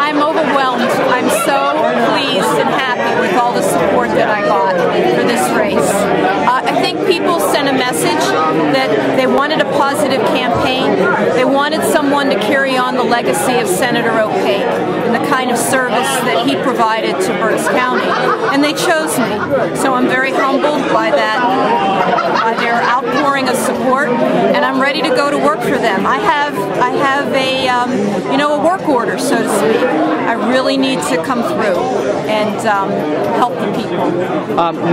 I'm overwhelmed. I'm so pleased and happy with all the support that I got for this race. I think people sent a message that they wanted a positive campaign. They wanted someone to carry on the legacy of Senator O'Paik and the kind of service that he provided to Berks County. And they chose me. So I'm very humbled by that, by their outpouring of support, and I'm ready to go to work for them. I have a a work order, so to speak. I really need to come through and help the people.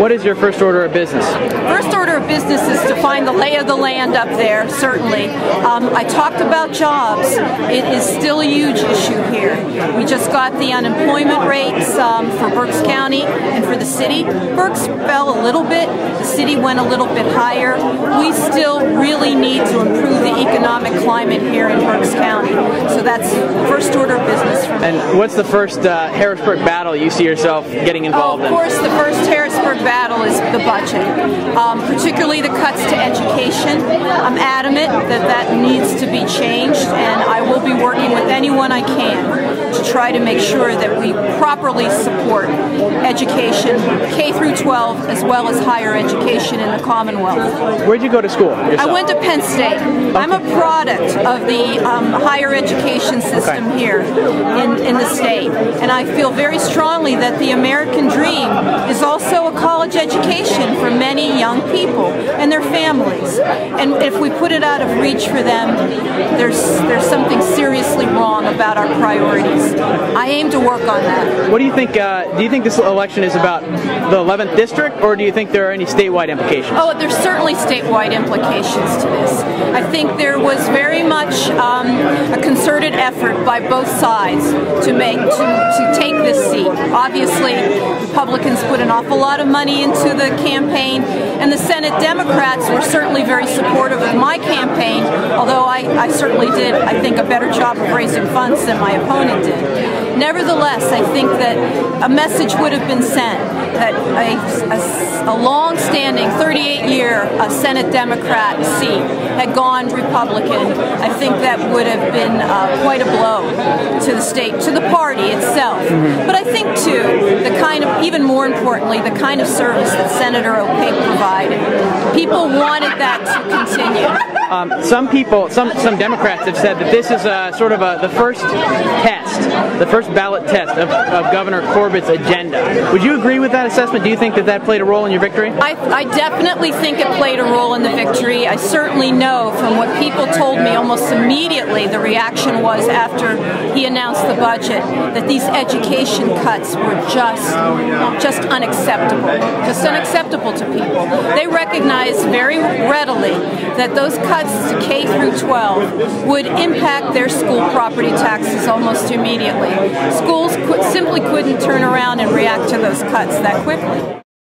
What is your first order of business? First order of business is to find the lay of the land up there, certainly. I talked about jobs. It is still a huge issue here. We just got the unemployment rates for Berks County and for the city. Berks fell a little bit. The city went a little bit higher. We still really need to improve the economic climate here in Berks County. So that's first order of business for me. And what's the first Harrisburg battle you see yourself getting involved in? Of course, the first Harrisburg battle is the budget, particularly the cuts to education. I'm adamant that that needs to be changed, and I will be working with anyone I can to try to make sure that we properly support education, K through 12, as well as higher education in the Commonwealth. Where'd you go to school yourself? I went to Penn State. Okay. I'm a product of the higher education system here in the state, and I feel very strongly that the American dream is also a college education for many young people and their families. And if we put it out of reach for them, there's something seriously wrong about our priorities. I aim to work on that. What do you think? Do you think this election is about the 11th district, or do you think there are any statewide implications? Oh, there's certainly statewide implications to this. I think there was very much a concerted effort by both sides to take this seat. Obviously, Republicans put an awful lot of money into the campaign, and the Senate Democrats were certainly very supportive of my campaign, although I certainly did, I think, a better job of raising funds than my opponent did. Nevertheless, I think that a message would have been sent that a long-standing 38-year Senate Democrat seat had gone Republican. I think that would have been quite a blow to the state, to the party itself. But I think, too, even more importantly, the kind of service that Senator O'Paik provided. People wanted that to continue. Some Democrats have said that this is the first test, the first ballot test of Governor Corbett's agenda. Would you agree with that assessment? Do you think that that played a role in your victory? I definitely think it played a role in the victory. I certainly know from what people told me almost immediately the reaction was after he announced the budget that these education cuts were just unacceptable to people. They recognized very readily that those cuts to K through 12 would impact their school property taxes almost immediately. Schools simply couldn't turn around and react to those cuts that quickly.